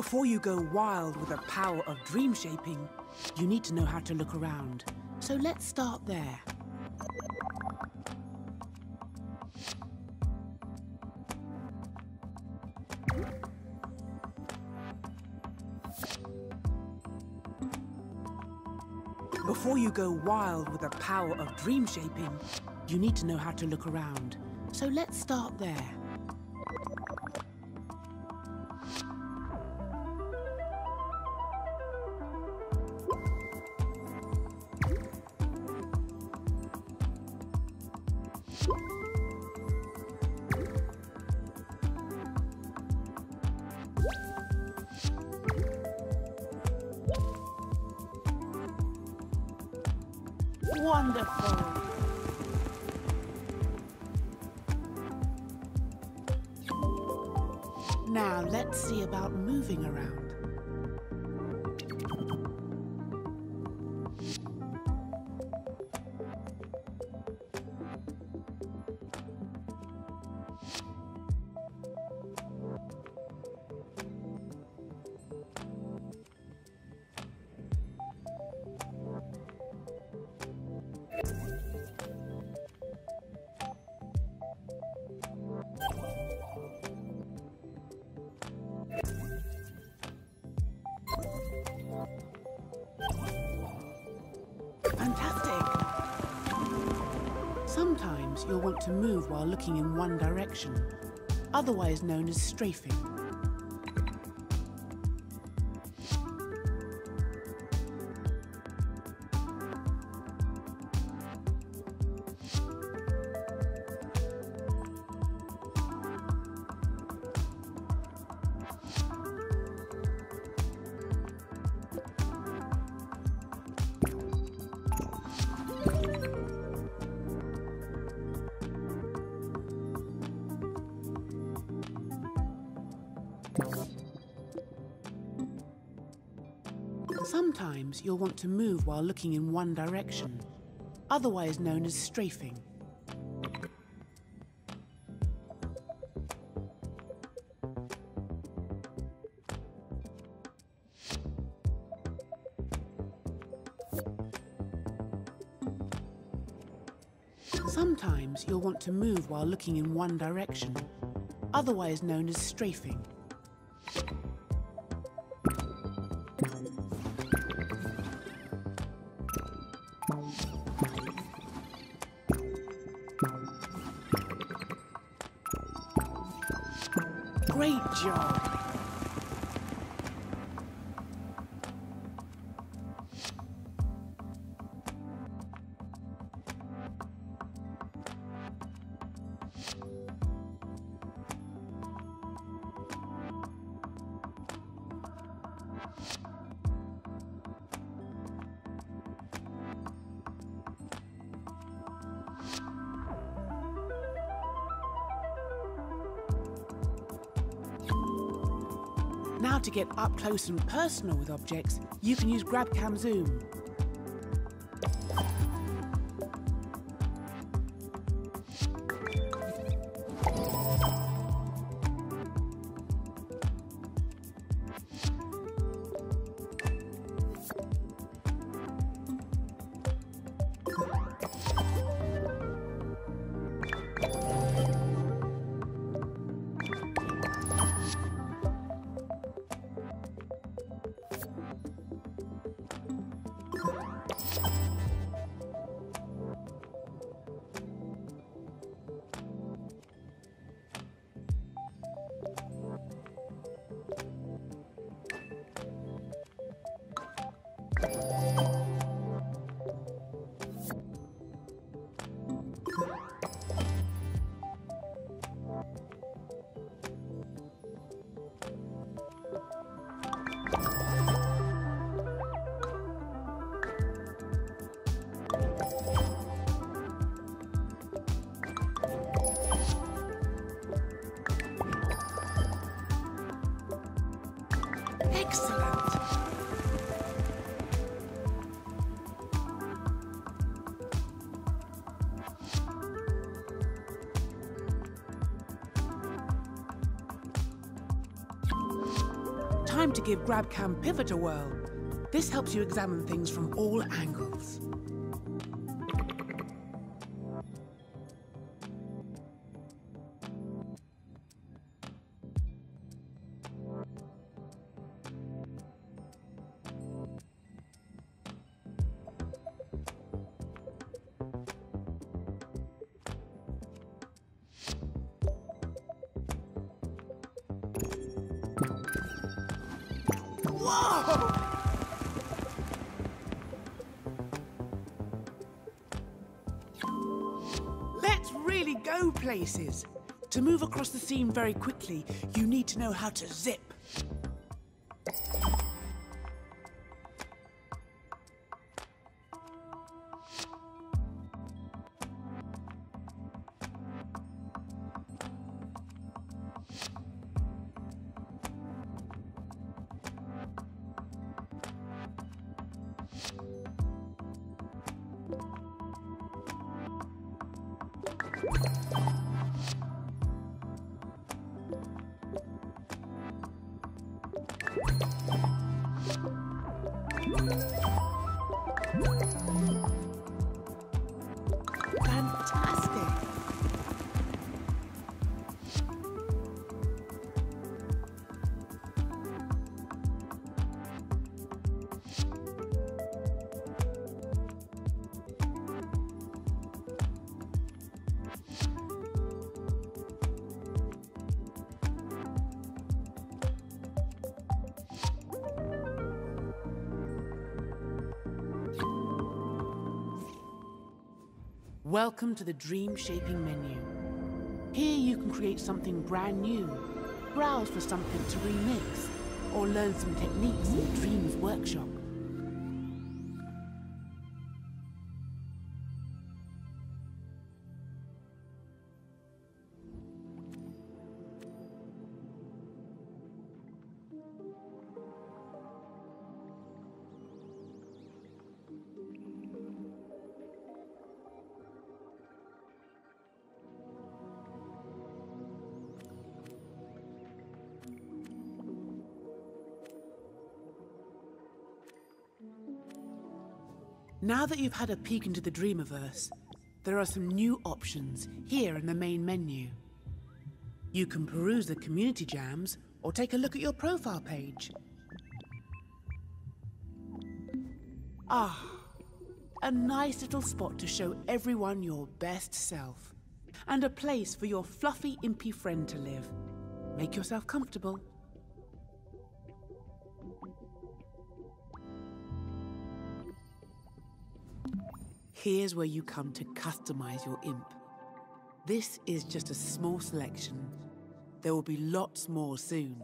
Before you go wild with the power of dream shaping, you need to know how to look around. So let's start there. Before you go wild with the power of dream shaping, you need to know how to look around. So let's start there. Wonderful! Now let's see about moving around. Fantastic! Sometimes you'll want to move while looking in one direction, otherwise known as strafing. Sometimes you'll want to move while looking in one direction, otherwise known as strafing. Sometimes you'll want to move while looking in one direction, otherwise known as strafing. Great job! Now to get up close and personal with objects, you can use GrabCam Zoom. Excellent! time to give GrabCam Pivot a whirl. This helps you examine things from all angles. Whoa! Let's really go places. To move across the scene very quickly, you need to know how to zip. Fantastic! Welcome to the Dream Shaping menu. Here you can create something brand new, browse for something to remix, or learn some techniques in the Dreams Workshop. Now that you've had a peek into the Dreamiverse, there are some new options here in the main menu. You can peruse the community jams or take a look at your profile page. Ah, a nice little spot to show everyone your best self. And a place for your fluffy, impy friend to live. Make yourself comfortable. Here's where you come to customize your imp. This is just a small selection. There will be lots more soon.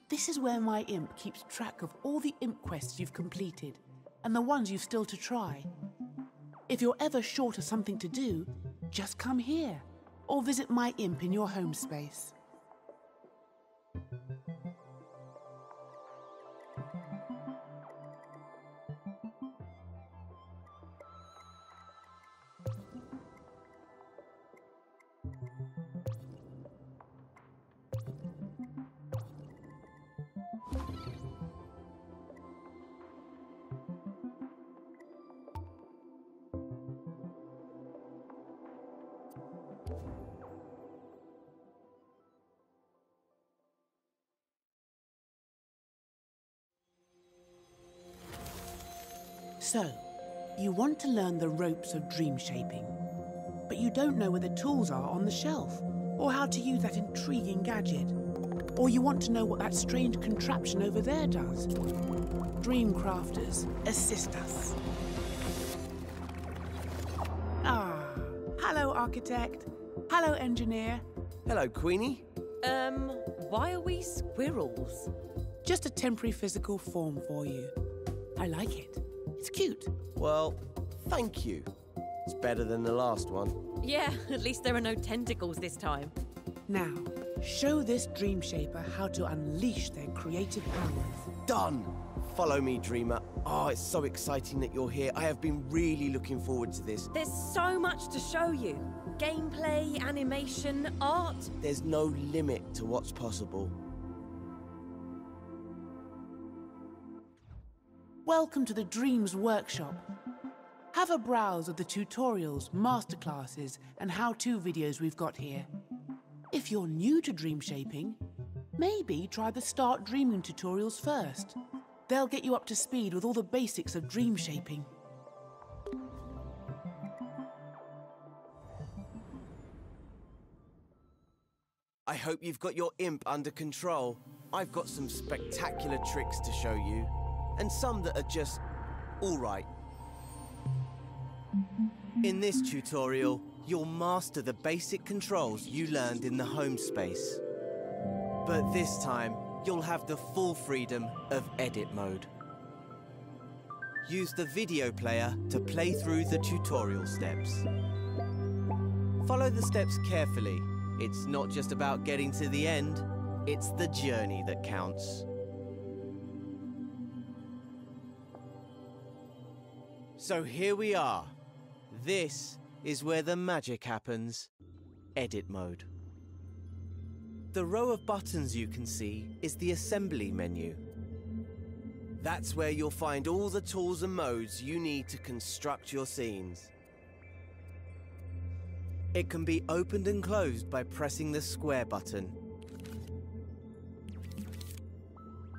This is where my imp keeps track of all the imp quests you've completed, and the ones you've still to try. If you're ever short of something to do, just come here, or visit my imp in your home space. So, you want to learn the ropes of dream shaping, but you don't know where the tools are on the shelf, or how to use that intriguing gadget. Or you want to know what that strange contraption over there does. Dream crafters, assist us. Ah, hello, architect. Hello, engineer. Hello, Queenie. Why are we squirrels? Just a temporary physical form for you. I like it. It's cute. Well, thank you. It's better than the last one. Yeah, at least there are no tentacles this time. Now, show this dream shaper how to unleash their creative powers. Done! Follow me, Dreamer. Oh, it's so exciting that you're here. I have been really looking forward to this. There's so much to show you. Gameplay, animation, art. There's no limit to what's possible. Welcome to the Dreams Workshop. Have a browse of the tutorials, masterclasses, and how-to videos we've got here. If you're new to dream shaping, maybe try the Start Dreaming tutorials first. They'll get you up to speed with all the basics of dream shaping. I hope you've got your imp under control. I've got some spectacular tricks to show you, and some that are just all right. In this tutorial, you'll master the basic controls you learned in the home space. But this time, you'll have the full freedom of edit mode. Use the video player to play through the tutorial steps. Follow the steps carefully. It's not just about getting to the end, it's the journey that counts. So here we are. This is where the magic happens. Edit mode. The row of buttons you can see is the assembly menu. That's where you'll find all the tools and modes you need to construct your scenes. It can be opened and closed by pressing the square button.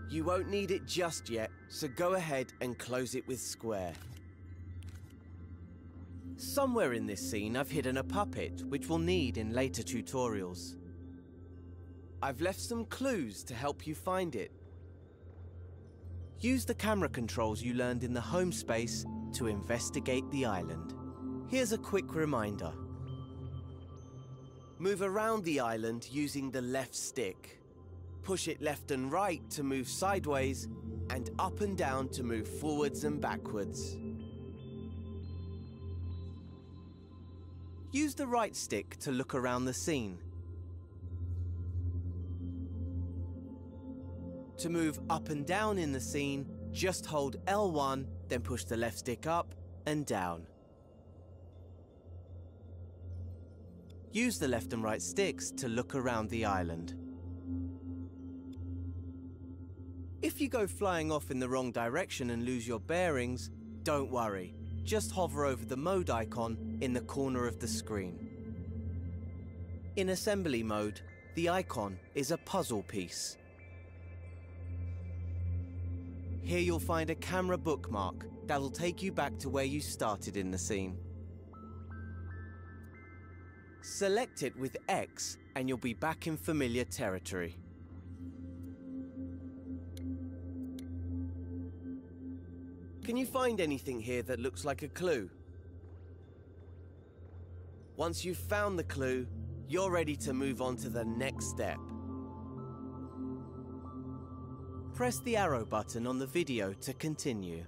You won't need it just yet, so go ahead and close it with square. Somewhere in this scene I've hidden a puppet, which we'll need in later tutorials. I've left some clues to help you find it. Use the camera controls you learned in the home space to investigate the island. Here's a quick reminder. Move around the island using the left stick. Push it left and right to move sideways, and up and down to move forwards and backwards. Use the right stick to look around the scene. To move up and down in the scene, just hold L1, then push the left stick up and down. Use the left and right sticks to look around the island. If you go flying off in the wrong direction and lose your bearings, don't worry. Just hover over the mode icon in the corner of the screen. In assembly mode, the icon is a puzzle piece. Here you'll find a camera bookmark that'll take you back to where you started in the scene. Select it with X and you'll be back in familiar territory. Can you find anything here that looks like a clue? Once you've found the clue, you're ready to move on to the next step. Press the arrow button on the video to continue.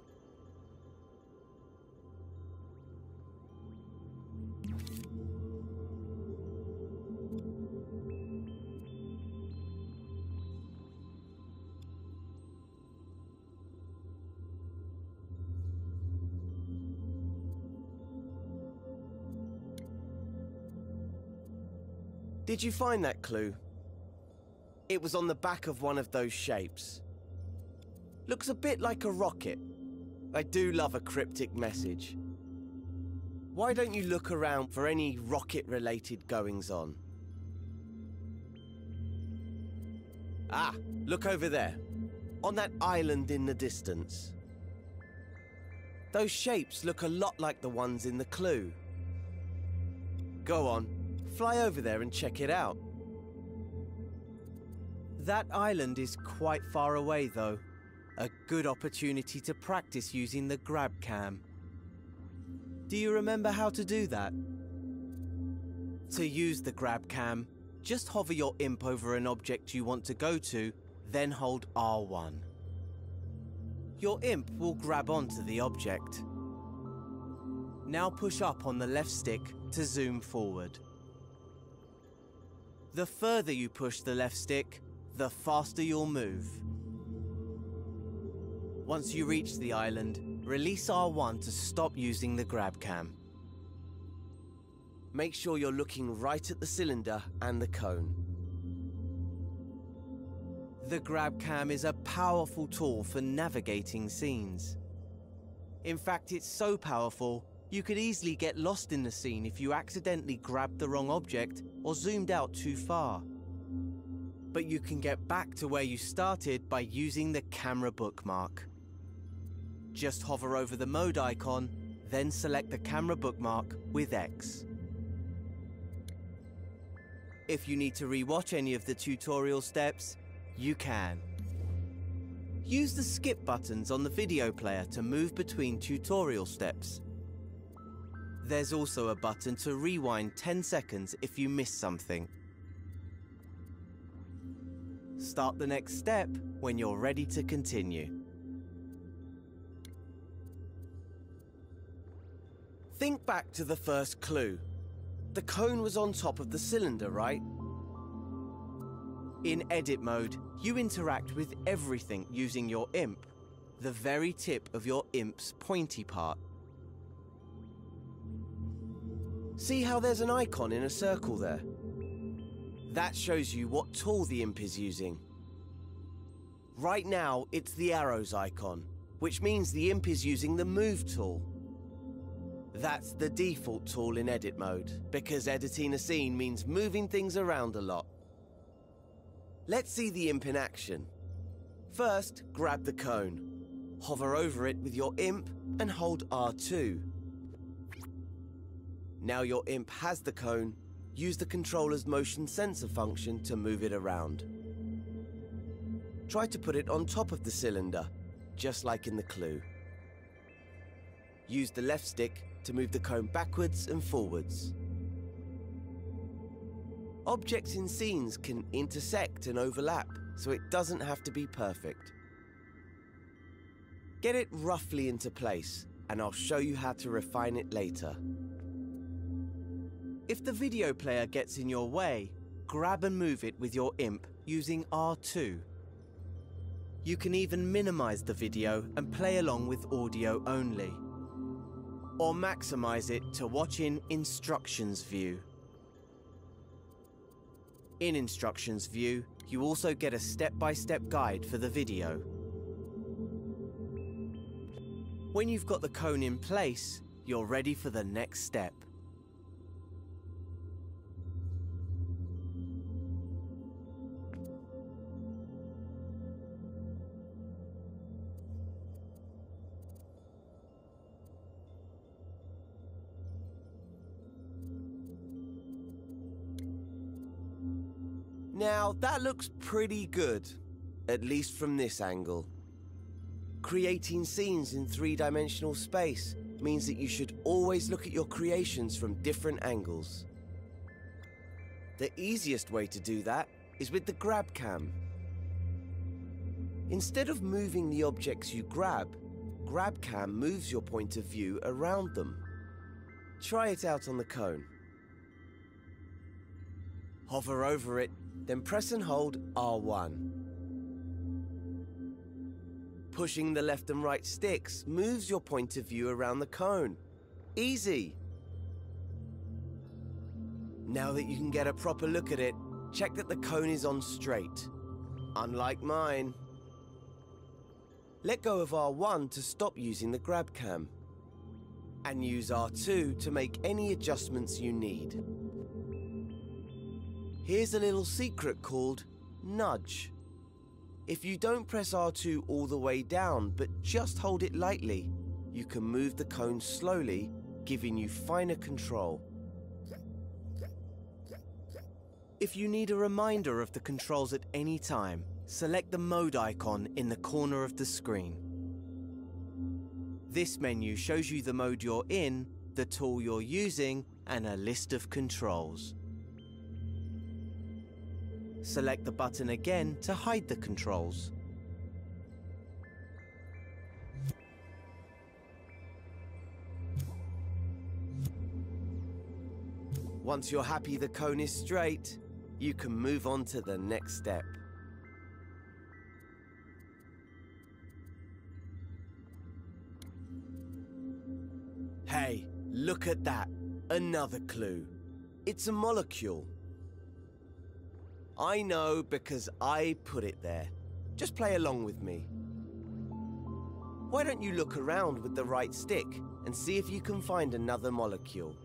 Did you find that clue? It was on the back of one of those shapes. Looks a bit like a rocket. I do love a cryptic message. Why don't you look around for any rocket-related goings-on? Ah, look over there. On that island in the distance. Those shapes look a lot like the ones in the clue. Go on, fly over there and check it out. That island is quite far away though. A good opportunity to practice using the grab cam. Do you remember how to do that? To use the grab cam, just hover your imp over an object you want to go to, then hold R1. Your imp will grab onto the object. Now push up on the left stick to zoom forward. The further you push the left stick, the faster you'll move. Once you reach the island, release R1 to stop using the grab cam. Make sure you're looking right at the cylinder and the cone. The grab cam is a powerful tool for navigating scenes. In fact, it's so powerful, you could easily get lost in the scene if you accidentally grabbed the wrong object or zoomed out too far. But you can get back to where you started by using the camera bookmark. Just hover over the mode icon, then select the camera bookmark with X. If you need to rewatch any of the tutorial steps, you can. Use the skip buttons on the video player to move between tutorial steps. There's also a button to rewind 10 seconds if you miss something. Start the next step when you're ready to continue. Think back to the first clue. The cone was on top of the cylinder, right? In edit mode, you interact with everything using your imp, the very tip of your imp's pointy part. See how there's an icon in a circle there? That shows you what tool the imp is using. Right now, it's the arrows icon, which means the imp is using the move tool. That's the default tool in edit mode, because editing a scene means moving things around a lot. Let's see the imp in action. First, grab the cone. Hover over it with your imp and hold R2. Now your imp has the cone, use the controller's motion sensor function to move it around. Try to put it on top of the cylinder, just like in the clue. Use the left stick to move the cone backwards and forwards. Objects in scenes can intersect and overlap, so it doesn't have to be perfect. Get it roughly into place, and I'll show you how to refine it later. If the video player gets in your way, grab and move it with your imp using R2. You can even minimize the video and play along with audio only. Or maximize it to watch in Instructions view. In Instructions view, you also get a step-by-step guide for the video. When you've got the cone in place, you're ready for the next step. Now, that looks pretty good, at least from this angle. Creating scenes in three-dimensional space means that you should always look at your creations from different angles. The easiest way to do that is with the grab cam. Instead of moving the objects you grab, grab cam moves your point of view around them. Try it out on the cone. Hover over it, then press and hold R1. Pushing the left and right sticks moves your point of view around the cone. Easy! Now that you can get a proper look at it, check that the cone is on straight. Unlike mine. Let go of R1 to stop using the grab cam. And use R2 to make any adjustments you need. Here's a little secret called nudge. If you don't press R2 all the way down, but just hold it lightly, you can move the cone slowly, giving you finer control. If you need a reminder of the controls at any time, select the mode icon in the corner of the screen. This menu shows you the mode you're in, the tool you're using, and a list of controls. Select the button again to hide the controls. Once you're happy the cone is straight, you can move on to the next step. Hey, look at that! Another clue. It's a molecule. I know because I put it there. Just play along with me. Why don't you look around with the right stick and see if you can find another molecule?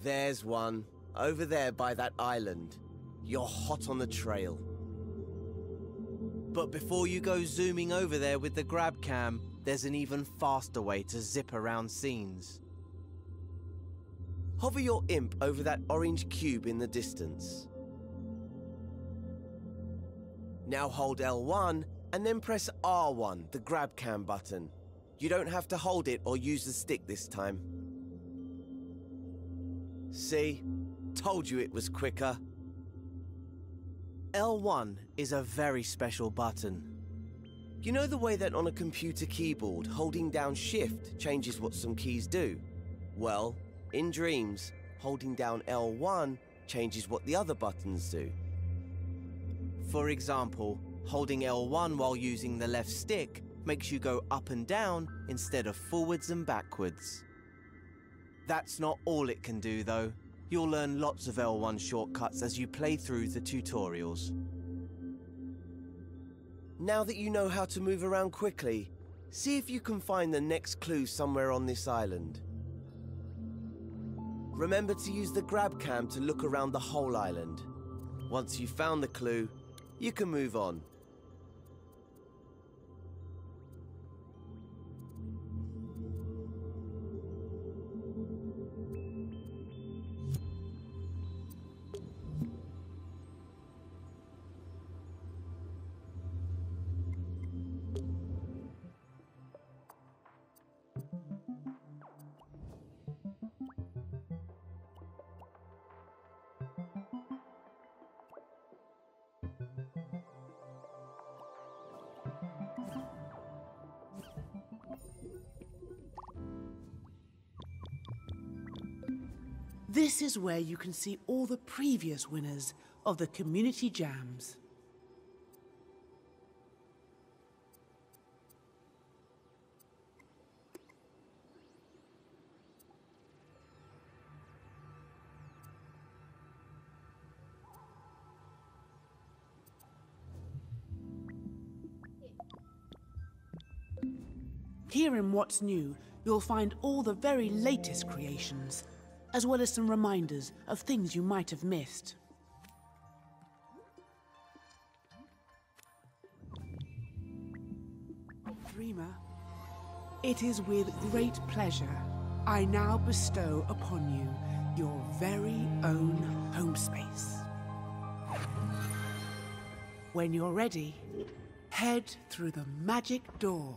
There's one, over there by that island. You're hot on the trail. But before you go zooming over there with the grab cam, there's an even faster way to zip around scenes. Hover your imp over that orange cube in the distance. Now hold L1 and then press R1, the grab cam button. You don't have to hold it or use the stick this time. See? Told you it was quicker. L1 is a very special button. You know the way that on a computer keyboard, holding down Shift changes what some keys do? Well, in Dreams, holding down L1 changes what the other buttons do. For example, holding L1 while using the left stick makes you go up and down instead of forwards and backwards. That's not all it can do though. You'll learn lots of L1 shortcuts as you play through the tutorials. Now that you know how to move around quickly, see if you can find the next clue somewhere on this island. Remember to use the grab cam to look around the whole island. Once you've found the clue, you can move on. This is where you can see all the previous winners of the Community Jams. Here in What's New, you'll find all the very latest creations, as well as some reminders of things you might have missed. Dreamer, it is with great pleasure I now bestow upon you your very own home space. When you're ready, head through the magic door.